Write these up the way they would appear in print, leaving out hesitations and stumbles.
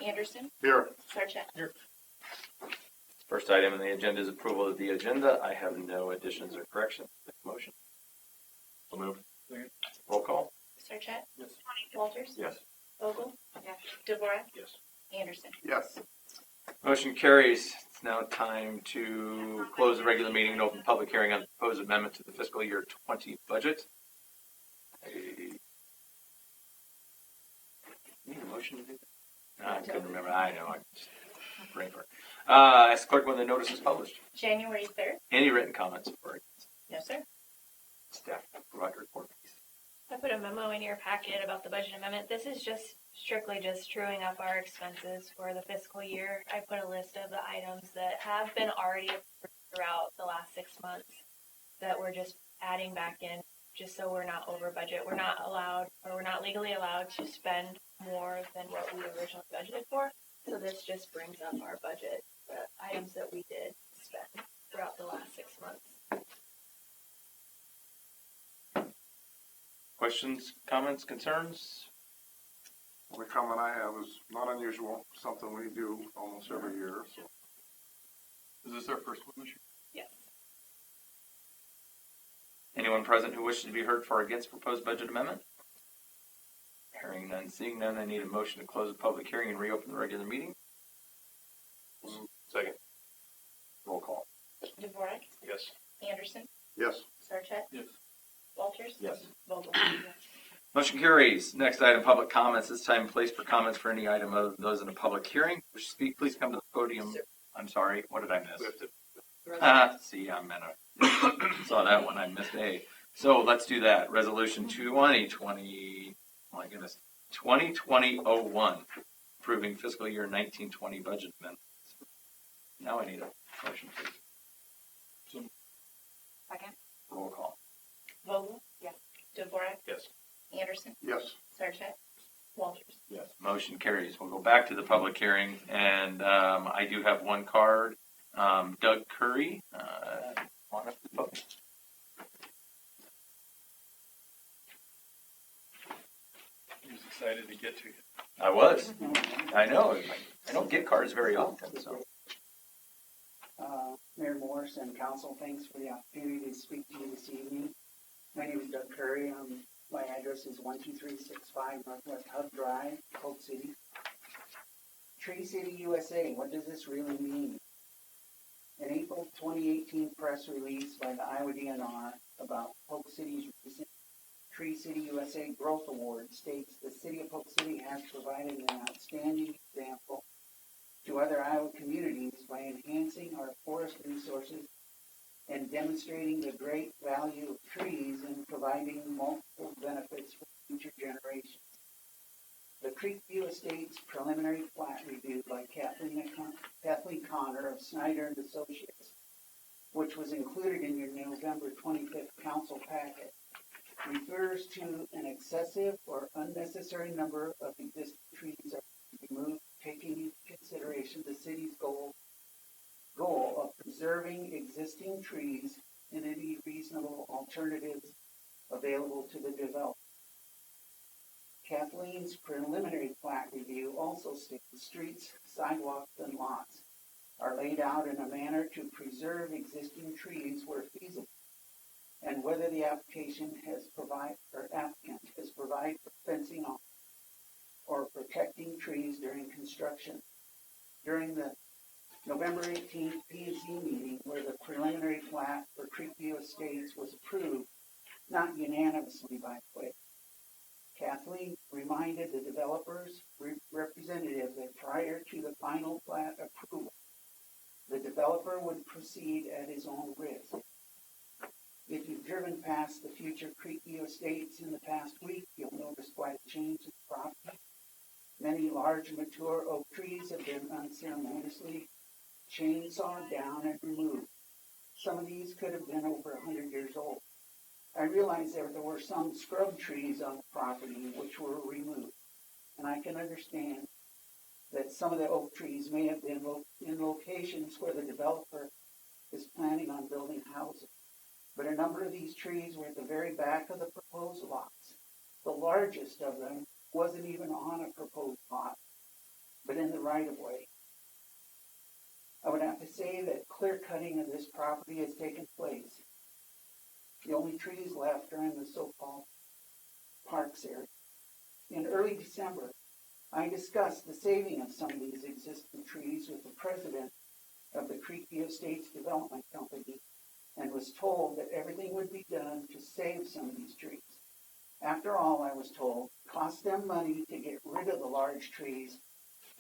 Anderson. Here. Sarchet. Here. First item on the agenda is approval of the agenda. I have no additions or corrections. Motion. So moved. Roll call. Sarchet. Yes. Walters. Yes. Vogel. Yes. Dvorak. Yes. Anderson. Yes. Motion carries. It's now time to close the regular meeting and open public hearing on the proposed amendment to the fiscal year 20 budget. Need a motion to do that? No, I couldn't remember. I know. I'm just brain fart. Ask the clerk when the notice is published. January 3rd. Any written comments for No, sir. staff? Provide a report, please. I put a memo in your packet about the budget amendment. This is strictly truing up our expenses for the fiscal year. I put a list of the items that have been already approved throughout the last 6 months that we're just adding back in, just so we're not over budget. We're not allowed, or we're not legally allowed to spend more than what we originally budgeted for. So this just brings up our budget, the items that we did spend throughout the last 6 months. Questions, comments, concerns? The only comment I have is not unusual, something we do almost every year. So. Is this our first one this year? Yes. Anyone present who wishes to be heard for or against proposed budget amendment? Hearing none, seeing none, I need a motion to close the public hearing and reopen the regular meeting. Second. Roll call. Dvorak. Yes. Anderson. Yes. Sarchet. Yes. Walters. Yes. Vogel. Motion carries. Next item, public comments. This time and place for comments for any item other than those in a public hearing. Wish to speak, please come to the podium. I'm sorry, what did I miss? See, I'm saw that one, I missed A. So let's do that. Resolution 2020, oh my goodness, 2020-01, approving fiscal year 1920 budget amendments. Now I need a motion, please. Second. Roll call. Vogel. Yes. Dvorak. Yes. Anderson. Yes. Sarchet. Walters. Yes. Motion carries. We'll go back to the public hearing, and I do have one card. Doug Curry, on up to the podium. He was excited to get to you. I was. I know. I don't get cards very often, so. Mayor Morris and Council, thanks for the opportunity to speak to you this evening. My name is Doug Curry. My address is 12365 Northwest Hub Drive, Polk City. Tree City, USA, what does this really mean? An April 2018 press release by the Iowa DNR about Polk City's recent Tree City, USA Growth Award states the City of Polk City has provided an outstanding example to other Iowa communities by enhancing our forest resources and demonstrating the great value of trees and providing multiple benefits for future generations. The Creekview Estates preliminary plat review by Kathleen Connor of Snyder and Associates, which was included in your November 25th council packet, refers to an excessive or unnecessary number of existing trees that are removed, taking into consideration the city's goal of preserving existing trees and any reasonable alternatives available to the developer. Kathleen's preliminary plat review also states streets, sidewalks, and lots are laid out in a manner to preserve existing trees where feasible, and whether the applicant has provided for fencing off or protecting trees during construction. During the November 18th P&Z meeting, where the preliminary plat for Creekview Estates was approved, not unanimously by the way, Kathleen reminded the developer's representative that prior to the final plat approval, the developer would proceed at his own risk. If you've driven past the future Creekview Estates in the past week, you'll notice quite a change in the property. Many large mature oak trees have been unceremoniously chainsawed down and removed. Some of these could have been over 100 years old. I realized there were some scrub trees on the property which were removed, and I can understand that some of the oak trees may have been in locations where the developer is planning on building houses. But a number of these trees were at the very back of the proposed lots. The largest of them wasn't even on a proposed lot, but in the the right of way. I would have to say that clear cutting of this property has taken place. The only trees left are in the so-called parks area. In early December, I discussed the saving of some of these existing trees with the president of the Creekview Estates Development Company and was told that everything would be done to save some of these trees. After all, I was told, it cost them money to get rid of the large trees,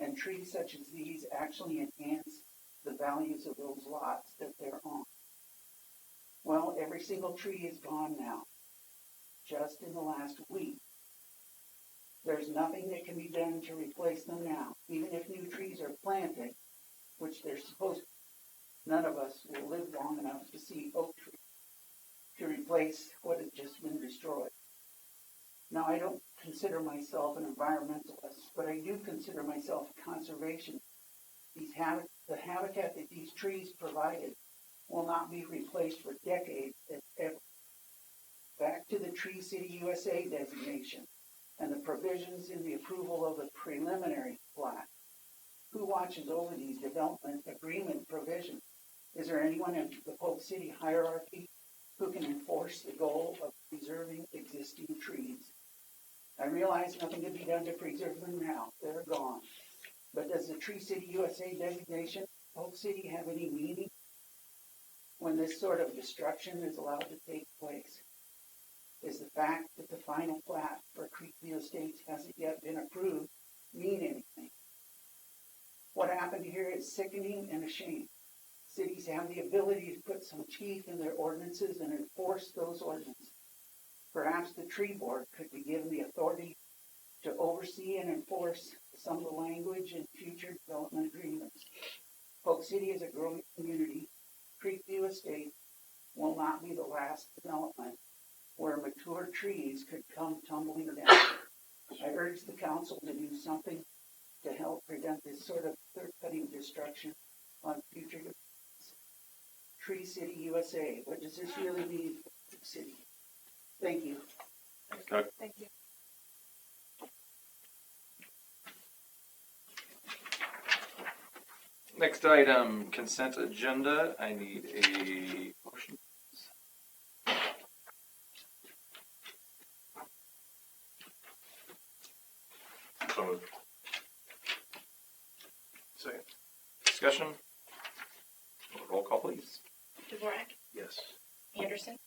and trees such as these actually enhance the values of those lots that they're on. Well, every single tree is gone now, just in the last week. There's nothing that can be done to replace them now, even if new trees are planted, which they're supposed to. None of us will live long enough to see oak trees to replace what has just been destroyed. Now, I don't consider myself an environmentalist, but I do consider myself a conservationist. The habitat that these trees provided will not be replaced for decades, if ever. Back to the Tree City USA designation and the provisions in the approval of the preliminary plat. Who watches over these development agreement provisions? Is there anyone in the Polk City hierarchy who can enforce the goal of preserving existing trees? I realize nothing can be done to preserve them now. They're gone. But does the Tree City USA designation, Polk City, have any meaning when this sort of destruction is allowed to take place? Is the fact that the final plat for Creekview Estates hasn't yet been approved mean anything? What happened here is sickening and a shame. Cities have the ability to put some teeth in their ordinances and enforce those ordinances. Perhaps the tree board could be given the authority to oversee and enforce some of the language in future development agreements. Polk City is a growing community. Creekview Estate will not be the last development where mature trees could come tumbling down. I urge the council to do something to help prevent this sort of clear-cutting destruction on future developments. Tree City USA, what does this really mean for the city? Thank you. Thanks, Doug. Thank you. Next item, consent agenda. I need a motion. So moved. Second. Discussion? Roll call, please. Dvorak, Yes. Anderson,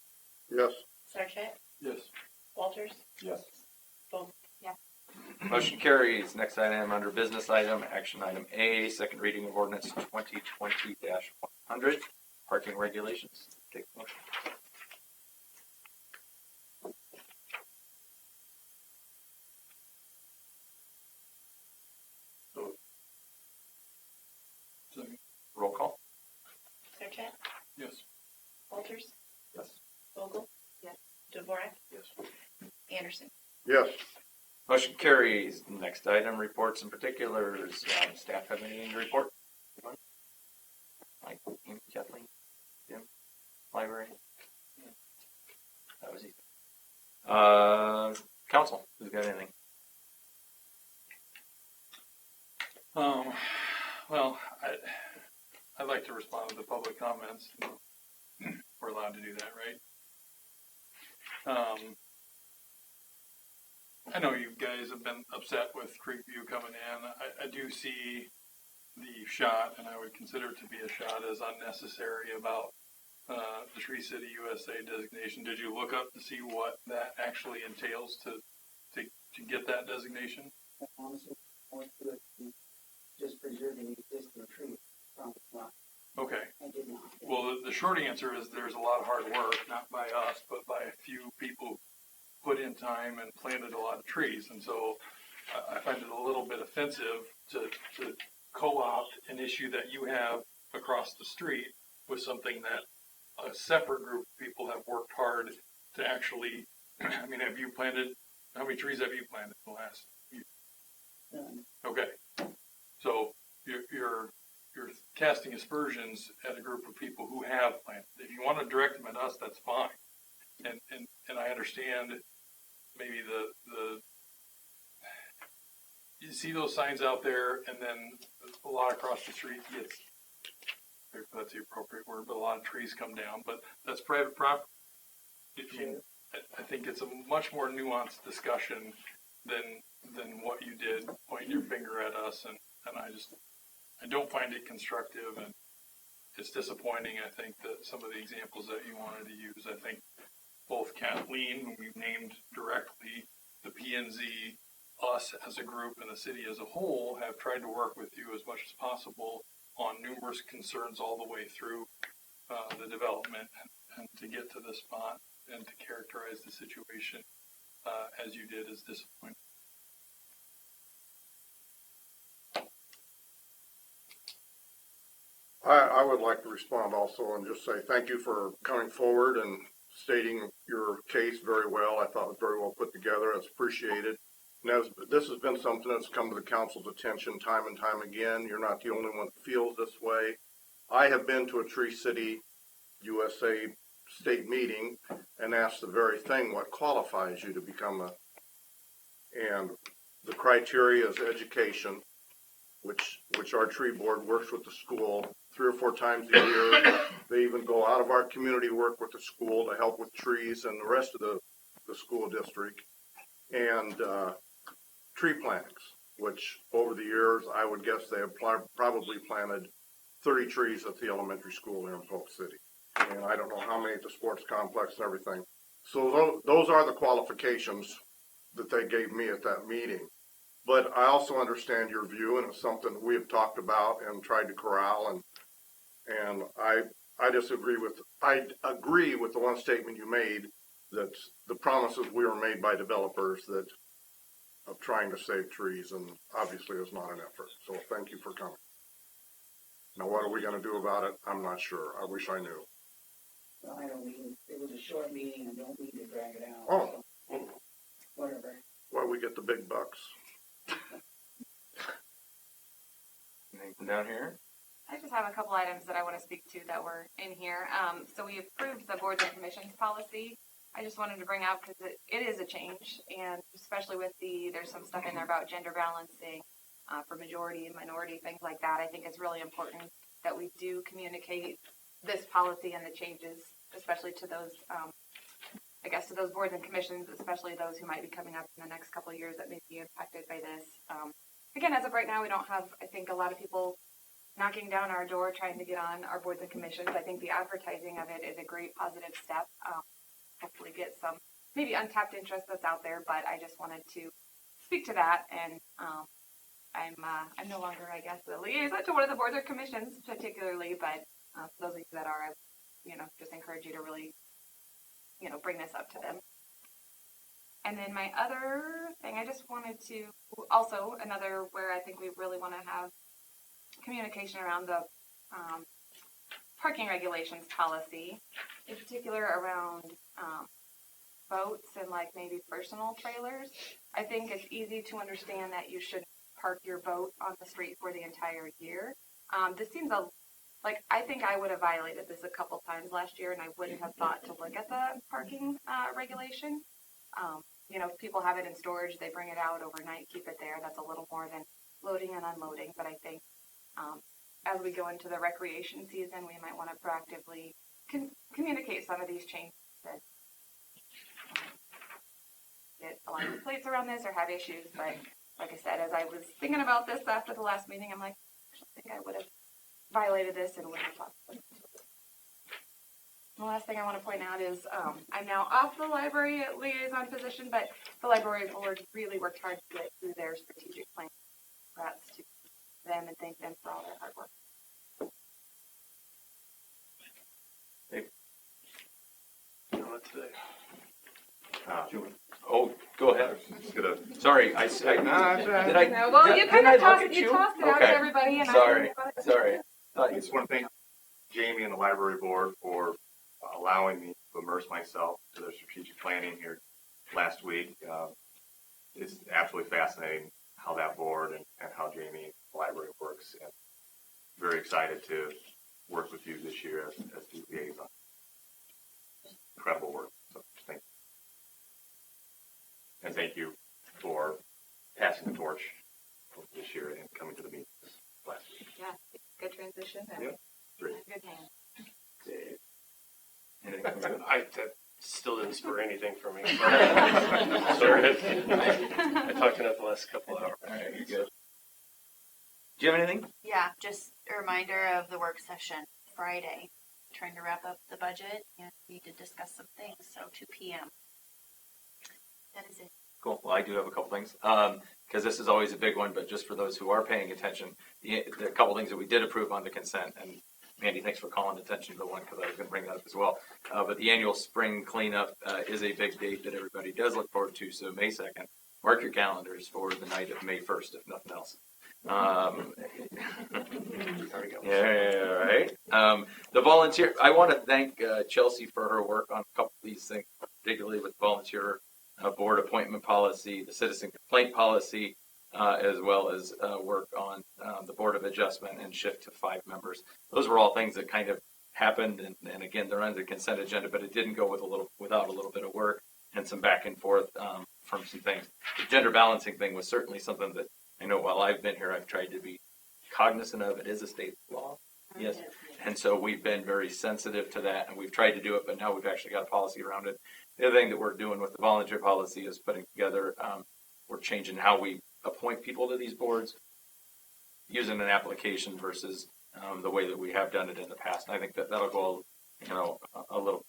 Yes. Sarchet, Yes. Walters, Yes. Vogel. Yes. Motion carries. Next item under business item, action item A, second reading of ordinance 2020-100, parking regulations. Take the motion. Roll call. Sarchet, Yes. Walters, Yes. Vogel. Yes. Dvorak, Yes. Anderson. Yes. Motion carries. Next item, reports and particulars. Staff have anything to report? Mike, Kathleen, Jim, library. That was easy. Council, who's got anything? Well, I'd like to respond to the public comments. We're allowed to do that, right? I know you guys have been upset with Creekview coming in. I do see the shot, and I would consider it to be a shot, as unnecessary about the Tree City USA designation. Did you look up to see what that actually entails to get that designation? Honestly, more to it than just preserving existing trees from the lot. Okay. I did not. Well, the short answer is there's a lot of hard work, not by us, but by a few people put in time and planted a lot of trees. And so I find it a little bit offensive to co-opt an issue that you have across the street with something that a separate group of people have worked hard to actually, I mean, how many trees have you planted in the last year? Okay. So you're casting aspersions at a group of people who have planted. If you want to direct them at us, that's fine. And I understand maybe you see those signs out there, and then a lot across the street gets, if that's the appropriate word, but a lot of trees come down, but that's private property. I think it's a much more nuanced discussion than what you did, pointing your finger at us, and I don't find it constructive, and it's disappointing. I think that some of the examples that you wanted to use, I think both Kathleen, whom you named directly, the PNZ, us as a group, and the city as a whole have tried to work with you as much as possible on numerous concerns all the way through the development, and to get to this spot and to characterize the situation as you did is disappointing. I would like to respond also and just say thank you for coming forward and stating your case very well. I thought it was very well put together. It's appreciated. And this has been something that's come to the council's attention time and time again. You're not the only one that feels this way. I have been to a Tree City USA state meeting and asked the very thing, what qualifies you to become and the criteria is education, which our tree board works with the school 3 or 4 times a year. They even go out of our community to work with the school to help with trees and the rest of the school district. And tree plantings, which over the years, I would guess they have probably planted 30 trees at the elementary school here in Polk City. And I don't know how many at the sports complex and everything. So those are the qualifications that they gave me at that meeting. But I also understand your view, and it's something we have talked about and tried to corral. And I agree with the one statement you made, that the promises we were made by developers that of trying to save trees, and obviously it's not an effort. So thank you for coming. Now, what are we going to do about it? I'm not sure. I wish I knew. Well, I don't mean, it was a short meeting and don't mean to drag it out. Oh. So, whatever. Well, we get the big bucks. Anything down here? I just have a couple items that I want to speak to that were in here. So we approved the boards and commissions policy. I just wanted to bring out because it is a change, and especially with there's some stuff in there about gender balancing for majority and minority, things like that. I think it's really important that we do communicate this policy and the changes, especially to those, to those boards and commissions, especially those who might be coming up in the next couple of years that may be impacted by this. Again, as of right now, we don't have, I think, a lot of people knocking down our door trying to get on our boards and commissions. I think the advertising of it is a great positive step. Hopefully get some maybe untapped interest that's out there, but I just wanted to speak to that. And I'm no longer, I guess, the liaison to one of the boards or commissions particularly, but for those of you that are, I just encourage you to really, bring this up to them. And then my other thing, I just wanted to also another where I think we really want to have communication around the parking regulations policy, in particular around boats and like maybe personal trailers. I think it's easy to understand that you should park your boat on the street for the entire year. This seems I think I would have violated this a couple times last year, and I wouldn't have thought to look at the parking regulation. If people have it in storage, they bring it out overnight, keep it there. That's a little more than loading and unloading. But I think as we go into the recreation season, we might want to proactively communicate some of these changes that get a lot of plates around this or have issues. But like I said, as I was thinking about this after the last meeting, I'm like, I think I would have violated this and wouldn't have talked to them. The last thing I want to point out is I'm now off the library liaison position, but the library board really worked hard to get through their strategic plan. Congrats to them and thank them for all their hard work. Go ahead. Sorry, did I? No, well, you kind of tossed it out Okay. to everybody, and Sorry. I just want to thank Jamie and the library board for allowing me to immerse myself to their strategic planning here last week. It's absolutely fascinating how that board and how Jamie and the library works, and very excited to work with you this year as the liaison. Incredible work. So thank you. And thank you for passing the torch this year and coming to the meetings last week. Yeah, good transition and Yep. Great. good hand. That still didn't spur anything for me. Sorry. I talked enough the last couple hours. All right, you're good. Do you have anything? Yeah, just a reminder of the work session Friday. Trying to wrap up the budget and we need to discuss some things. So 2 p.m. That is it. Cool. Well, I do have a couple things because this is always a big one, but just for those who are paying attention, the couple things that we did approve on the consent, and Mandy, thanks for calling attention to the one because I was going to bring that up as well. But the annual spring cleanup is a big date that everybody does look forward to. So May 2nd, mark your calendars for the night of May 1st, if nothing else. Yeah, right. The volunteer, I want to thank Chelsea for her work on a couple of these things, particularly with volunteer board appointment policy, the citizen complaint policy, as well as work on the board of adjustment and shift to 5 members. Those were all things that kind of happened, and again, they're under the consent agenda, but it didn't go without a little bit of work and some back and forth from some things. The gender balancing thing was certainly something that I know while I've been here, I've tried to be cognizant of. It is a state law. Yes. And so we've been very sensitive to that, and we've tried to do it, but now we've actually got a policy around it. The other thing that we're doing with the volunteer policy is putting together, we're changing how we appoint people to these boards using an application versus the way that we have done it in the past. And I think that that'll go,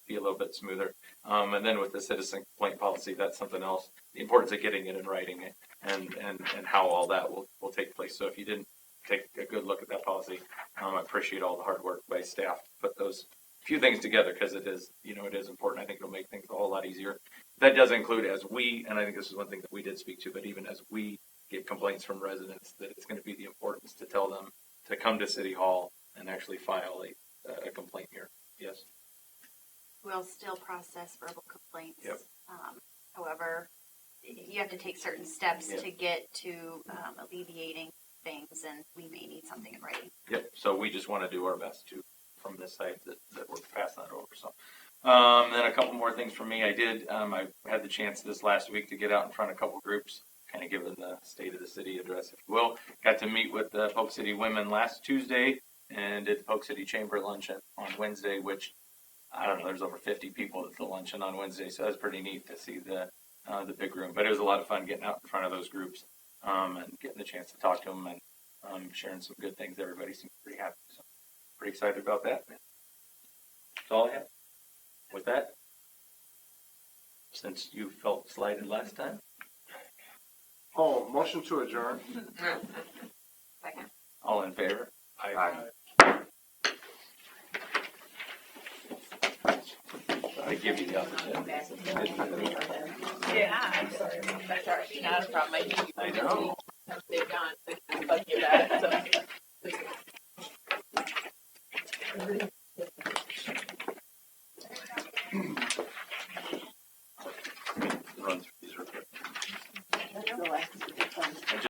be a little bit smoother. And then with the citizen complaint policy, that's something else. The importance of getting it in writing and how all that will take place. So if you didn't take a good look at that policy, I appreciate all the hard work by staff to put those few things together because it is important. I think it'll make things a whole lot easier. That does include and I think this is one thing that we did speak to, but even as we get complaints from residents, that it's going to be the importance to tell them to come to City Hall and actually file a complaint here. Yes. We'll still process verbal complaints. Yep. However, you have to take certain steps Yep. to get to alleviating things, and we may need something in writing. Yep. So we just want to do our best from this side that we're passing that over. So then a couple more things from me. I had the chance this last week to get out in front of a couple groups, kind of giving the state of the city address, if you will. Got to meet with the Polk City women last Tuesday and did the Polk City Chamber luncheon on Wednesday, which I don't know, there's over 50 people at the luncheon on Wednesday, so that's pretty neat to see the big room. But it was a lot of fun getting out in front of those groups and getting the chance to talk to them and sharing some good things. Everybody seemed pretty happy, so pretty excited about that. That's all I have. With that, since you felt slighted last time. Oh, motion to adjourn. Second. All in favor? Aye. I give you the opportunity. Yeah, I'm sorry. That's already not a problem. I know. They're gone. I'd love you back. So.